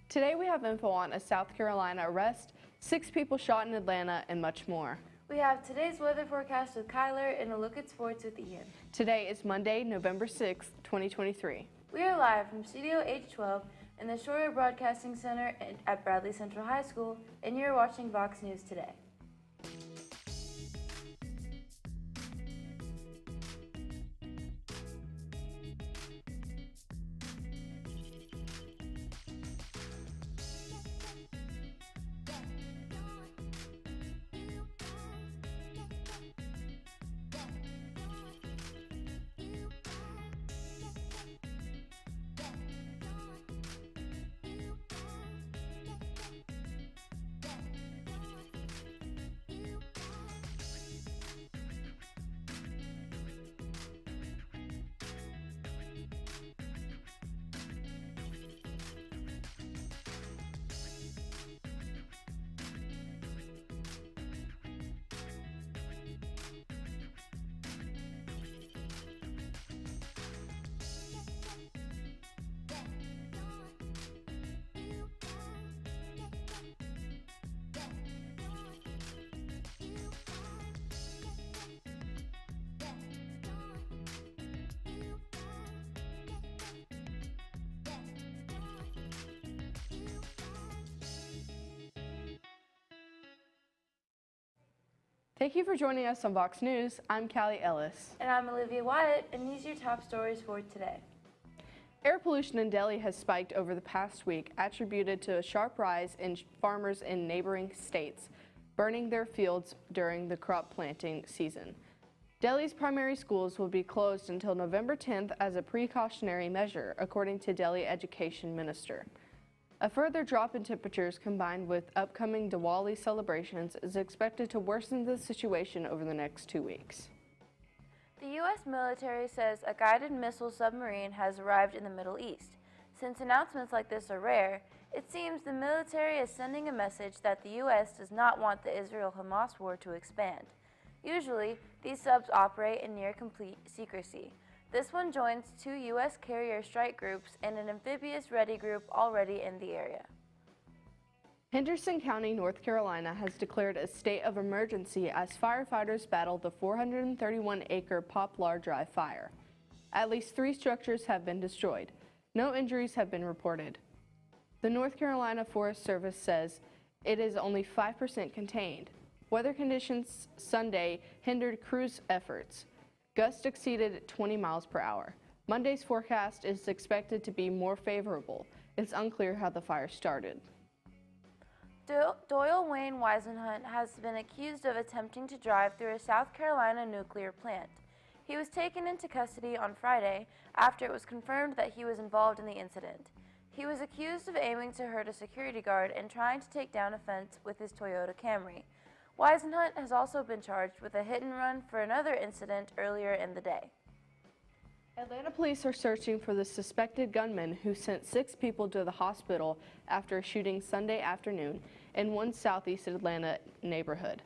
Today we have info on a South Carolina arrest, 6 people shot in Atlanta, and much more. We have today's weather forecast with Kyler and a look at sports with Ian. Today is Monday, November 6th, 2023. We are live from Studio H12 in the Shroyer Broadcasting Center at Bradley Central High School, and you're watching Vox News Today. Thank you for joining us on Vox News. I'm Callie Ellis. And I'm Olivia Wyatt, and these are your top stories for today. Air pollution in Delhi has spiked over the past week, attributed to a sharp rise in farmers in neighboring states burning their fields during the crop planting season. Delhi's primary schools will be closed until November 10th as a precautionary measure, according to Delhi Education Minister. A further drop in temperatures combined with upcoming Diwali celebrations is expected to worsen the situation over the next 2 weeks. The U.S. military says a guided missile submarine has arrived in the Middle East. Since announcements like this are rare, it seems the military is sending a message that the U.S. does not want the Israel-Hamas war to expand. Usually, these subs operate in near complete secrecy. This one joins 2 U.S. carrier strike groups and an amphibious ready group already in the area. Henderson County, North Carolina has declared a state of emergency as firefighters battle the 431-acre Poplar Drive fire. At least 3 structures have been destroyed. No injuries have been reported. The North Carolina Forest Service says it is only 5% contained. Weather conditions Sunday hindered crews' efforts. Gusts exceeded 20 miles per hour. Monday's forecast is expected to be more favorable. It's unclear how the fire started. Doyle Wayne Weisenhunt has been accused of attempting to drive through a South Carolina nuclear plant. He was taken into custody on Friday after it was confirmed that he was involved in the incident. He was accused of aiming to hurt a security guard and trying to take down a fence with his Toyota Camry. Weisenhunt has also been charged with a hit-and-run for another incident earlier in the day. Atlanta police are searching for the suspected gunman who sent 6 people to the hospital after a shooting Sunday afternoon in one southeast Atlanta neighborhood.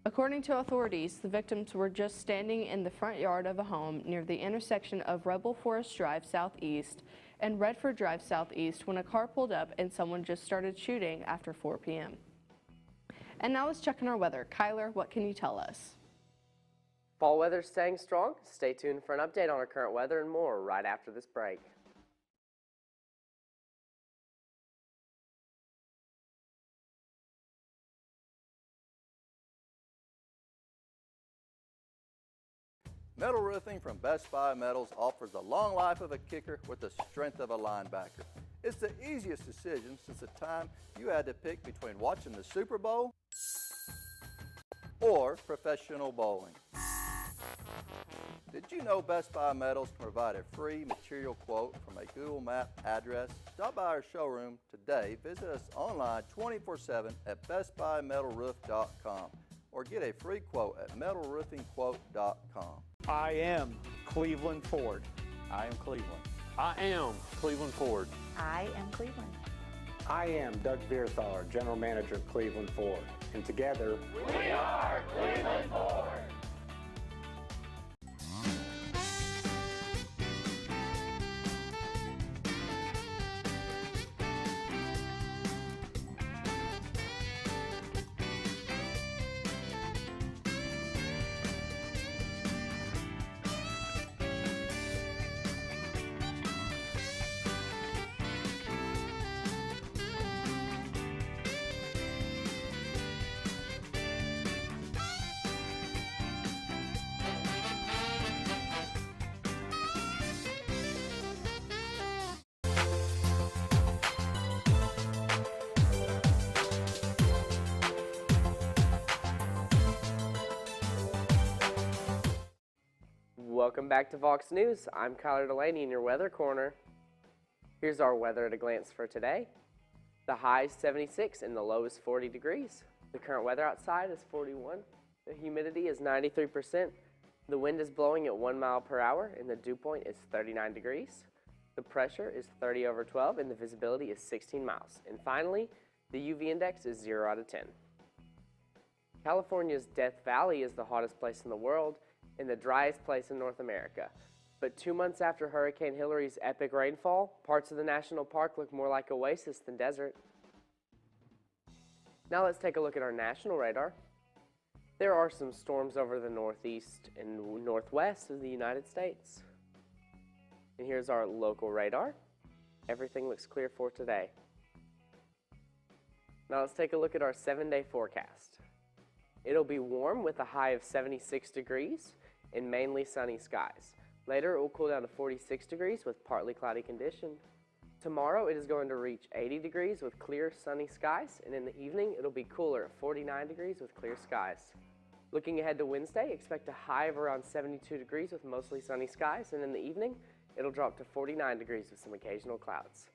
According to authorities, the victims were just standing in the front yard of a home near the intersection of Rebel Forest Drive Southeast and Redford Drive Southeast when a car pulled up and someone just started shooting after 4 p.m. And now let's check on our weather. Kyler, what can you tell us? Fall weather staying strong. Stay tuned for an update on our current weather and more right after this break. Metal roofing from Best Buy Metals offers the long life of a kicker with the strength of a linebacker. It's the easiest decision since the time you had to pick between watching the Super Bowl or professional bowling. Did you know Best Buy Metals can provide a free material quote from a Google Map address? Stop by our showroom today. Visit us online 24/7 at bestbuymetalroof.com or get a free quote at metalroofingquote.com. I am Cleveland Ford. I am Cleveland. I am Cleveland Ford. I am Cleveland. I am Doug Vierthauer, General Manager of Cleveland Ford. And together, we are Cleveland Ford. Welcome back to Vox News. I'm Kyler Delaney in your weather corner. Here's our weather at a glance for today. The high is 76 and the low is 40 degrees. The current weather outside is 41. The humidity is 93%. The wind is blowing at 1 mile per hour and the dew point is 39 degrees. The pressure is 30/12 and the visibility is 16 miles. And finally, the UV index is 0 out of 10. California's Death Valley is the hottest place in the world and the driest place in North America. But 2 months after Hurricane Hilary's epic rainfall, parts of the national park look more like oasis than desert. Now let's take a look at our national radar. There are some storms over the northeast and northwest of the United States. And here's our local radar. Everything looks clear for today. Now let's take a look at our 7-day forecast. It'll be warm with a high of 76 degrees and mainly sunny skies. Later it will cool down to 46 degrees with partly cloudy conditions. Tomorrow it is going to reach 80 degrees with clear sunny skies, and in the evening it'll be cooler at 49 degrees with clear skies. Looking ahead to Wednesday, expect a high of around 72 degrees with mostly sunny skies, and in the evening it'll drop to 49 degrees with some occasional clouds.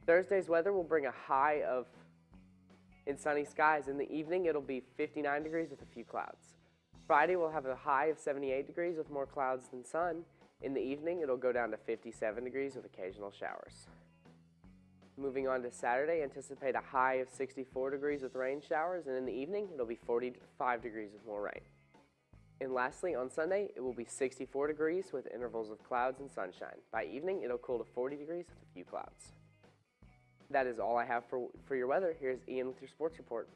Thursday's weather will bring a high of in sunny skies. In the evening it'll be 59 degrees with a few clouds. Friday will have a high of 78 degrees with more clouds than sun. In the evening it'll go down to 57 degrees with occasional showers. Moving on to Saturday, anticipate a high of 64 degrees with rain showers, and in the evening it'll be 45 degrees with more rain. And lastly, on Sunday it will be 64 degrees with intervals of clouds and sunshine. By evening it'll cool to 40 degrees with a few clouds. That is all I have for your weather. Here's Ian with your sports report.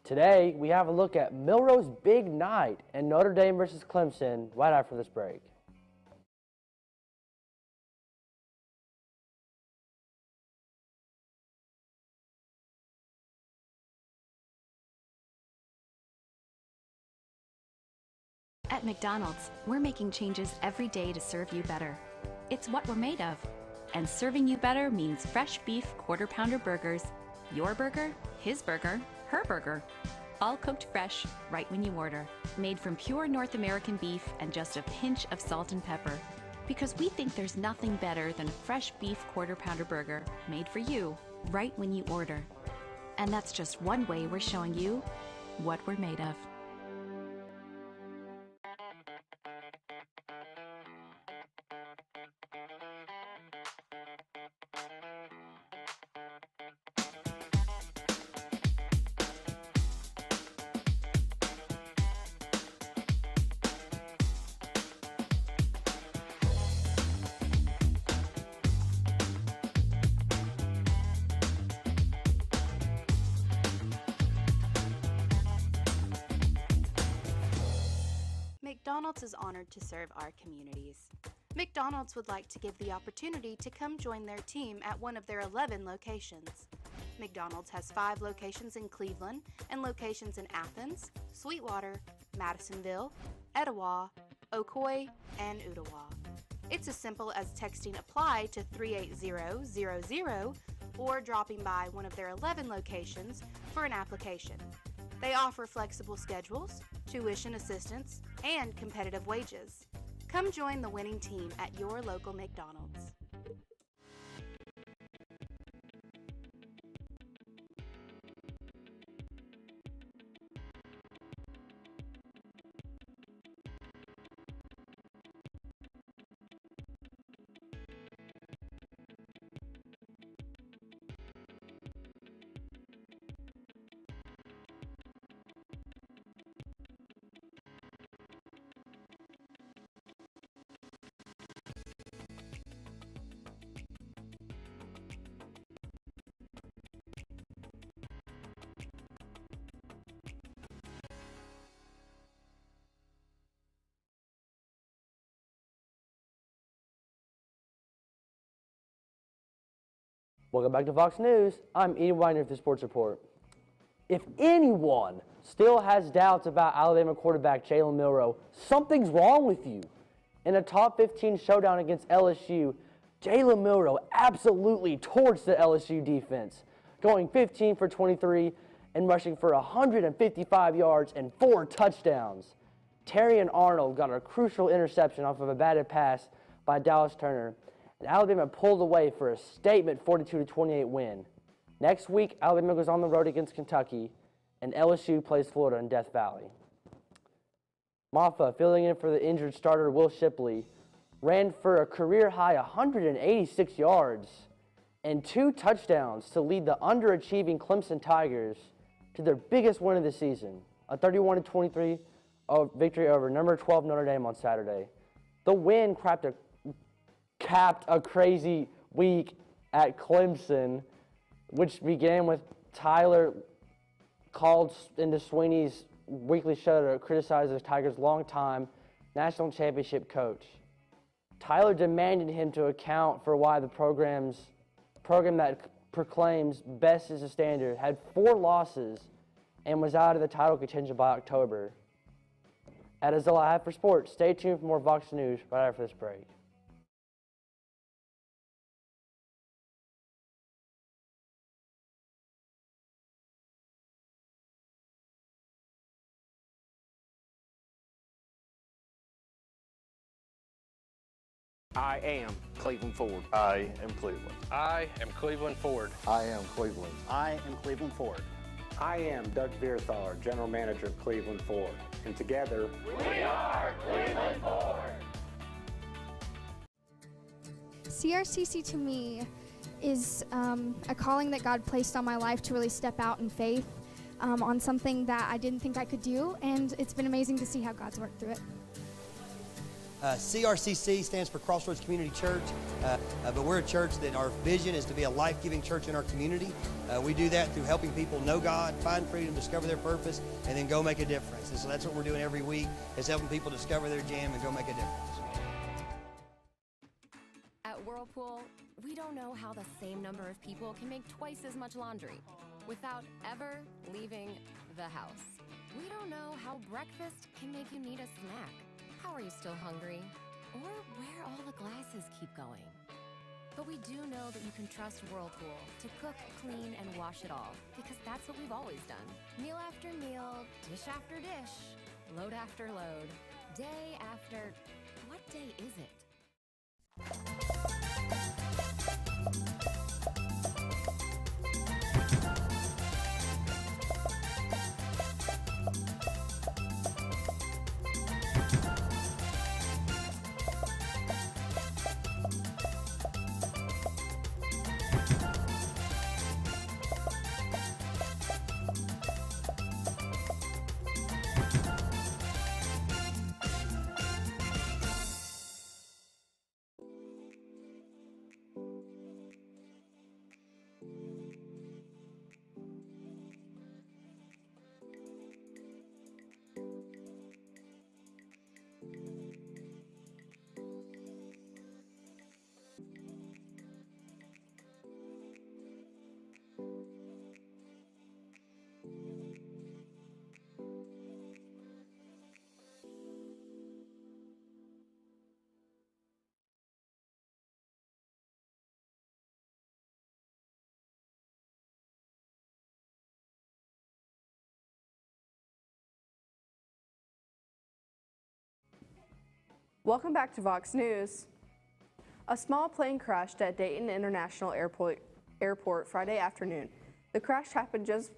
Today, we have a look at Milroe's big night and Notre Dame versus Clemson right after this break. At McDonald's, we're making changes every day to serve you better. It's what we're made of. And serving you better means fresh beef quarter-pounder burgers. Your burger, his burger, her burger. All cooked fresh, right when you order. Made from pure North American beef and just a pinch of salt and pepper. Because we think there's nothing better than a fresh beef quarter-pounder burger made for you, right when you order. And that's just one way we're showing you what we're made of. McDonald's is honored to serve our communities. McDonald's would like to give the opportunity to come join their team at one of their 11 locations. McDonald's has 5 locations in Cleveland and locations in Athens, Sweetwater, Madisonville, Etowah, Ocoee, and Ottawa. It's as simple as texting APPLY to 38000 or dropping by one of their 11 locations for an application. They offer flexible schedules, tuition assistance, and competitive wages. Come join the winning team at your local McDonald's. Welcome back to Vox News. I'm Ian Weiner with the Sports Report. If anyone still has doubts about Alabama quarterback Jalen Milroe, something's wrong with you. In a top 15 showdown against LSU, Jalen Milroe absolutely torched the LSU defense, going 15 for 23 and rushing for 155 yards and 4 touchdowns. Terrion Arnold got a crucial interception off of a batted pass by Dallas Turner, and Alabama pulled away for a statement 42-28 win. Next week, Alabama goes on the road against Kentucky, and LSU plays Florida in Death Valley. Maffa, filling in for the injured starter Will Shipley, ran for a career-high 186 yards and 2 touchdowns to lead the underachieving Clemson Tigers to their biggest win of the season, a 31-23 victory over number 12 Notre Dame on Saturday. The win capped a crazy week at Clemson, which began with Tyler called into Sweeney's weekly show to criticize the Tigers' longtime national championship coach. Tyler demanded him to account for why the program that proclaims best is the standard had 4 losses and was out of the title contention by October. That is all I have for sports. Stay tuned for more Vox News right after this break. I am Cleveland Ford. I am Cleveland. I am Cleveland Ford. I am Cleveland. I am Cleveland Ford. I am Doug Vierthaler, General Manager of Cleveland Ford, and together, we are Cleveland Ford. CRCC to me is a calling that God placed on my life to really step out in faith on something that I didn't think I could do, and it's been amazing to see how God's worked through it. CRCC stands for Crossroads Community Church, but we're a church that our vision is to be a life-giving church in our community. We do that through helping people know God, find freedom, discover their purpose, and then go make a difference. And so that's what we're doing every week, is helping people discover their jam and go make a difference. At Whirlpool, we don't know how the same number of people can make twice as much laundry without ever leaving the house. We don't know how breakfast can make you need a snack. How are you still hungry? Or where all the glasses keep going. But we do know that you can trust Whirlpool to cook, clean, and wash it all, because that's what we've always done. Meal after meal, dish after dish, load after load, day after... What day is it? Welcome back to Vox News. A small plane crashed at Dayton International Airport Friday afternoon. The crash happened just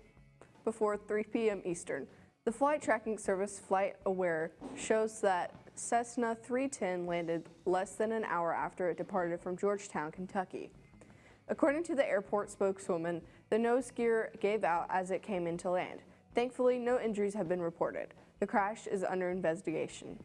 before 3 p.m. Eastern. The flight tracking service FlightAware shows that Cessna 310 landed less than an hour after it departed from Georgetown, Kentucky. According to the airport spokeswoman, the nose gear gave out as it came into land. Thankfully, no injuries have been reported. The crash is under investigation.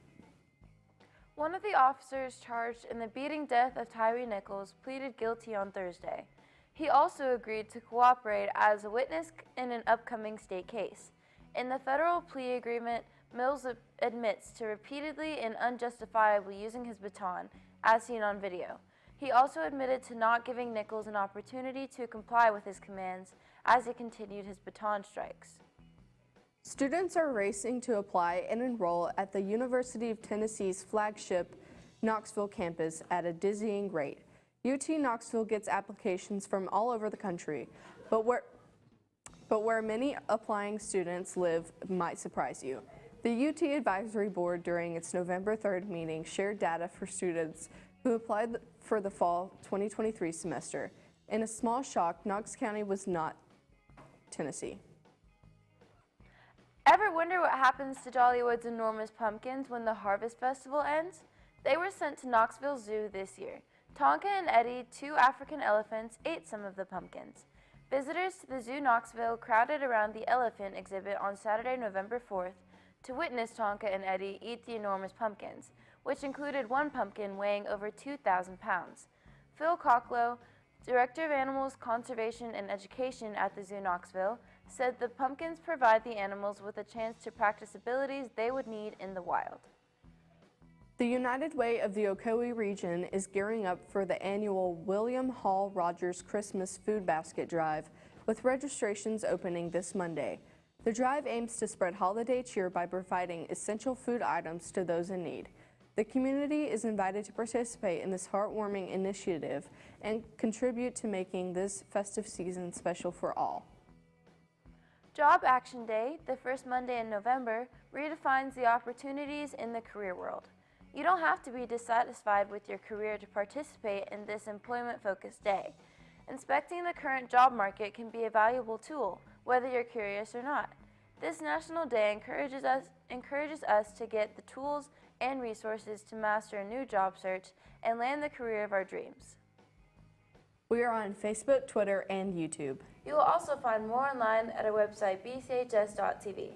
One of the officers charged in the beating death of Tyree Nichols pleaded guilty on Thursday. He also agreed to cooperate as a witness in an upcoming state case. In the federal plea agreement, Mills admits to repeatedly and unjustifiably using his baton, as seen on video. He also admitted to not giving Nichols an opportunity to comply with his commands as he continued his baton strikes. Students are racing to apply and enroll at the University of Tennessee's flagship Knoxville campus at a dizzying rate. UT Knoxville gets applications from all over the country, but where many applying students live might surprise you. The UT Advisory Board during its November 3rd meeting shared data for students who applied for the fall 2023 semester. In a small shock, Knox County was not Tennessee. Ever wonder what happens to Dollywood's enormous pumpkins when the Harvest Festival ends? They were sent to Knoxville Zoo this year. Tonka and Eddie, two African elephants, ate some of the pumpkins. Visitors to the Zoo Knoxville crowded around the elephant exhibit on Saturday, November 4th, to witness Tonka and Eddie eat the enormous pumpkins, which included one pumpkin weighing over 2,000 pounds. Phil Cocklow, Director of Animals Conservation and Education at the Zoo Knoxville, said the pumpkins provide the animals with a chance to practice abilities they would need in the wild. The United Way of the Ocoee region is gearing up for the annual William Hall Rogers Christmas Food Basket Drive, with registrations opening this Monday. The drive aims to spread holiday cheer by providing essential food items to those in need. The community is invited to participate in this heartwarming initiative and contribute to making this festive season special for all. Job Action Day, the first Monday in November, redefines the opportunities in the career world. You don't have to be dissatisfied with your career to participate in this employment-focused day. Inspecting the current job market can be a valuable tool, whether you're curious or not. This National Day encourages us to get the tools and resources to master a new job search and land the career of our dreams. We are on Facebook, Twitter, and YouTube. You will also find more online at our website, bchs.tv.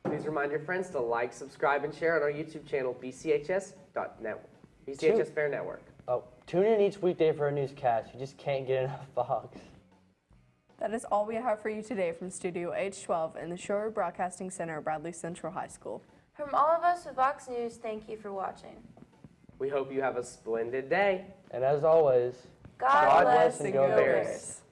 Please remind your friends to like, subscribe, and share on our YouTube channel, bchs.network. BCHS Fair Network. Oh, tune in each weekday for a newscast. You just can't get enough Vox. That is all we have for you today from Studio H12 in the Shore Broadcasting Center at Bradley Central High School. From all of us at Vox News, thank you for watching. We hope you have a splendid day. And as always, God bless and go Bears.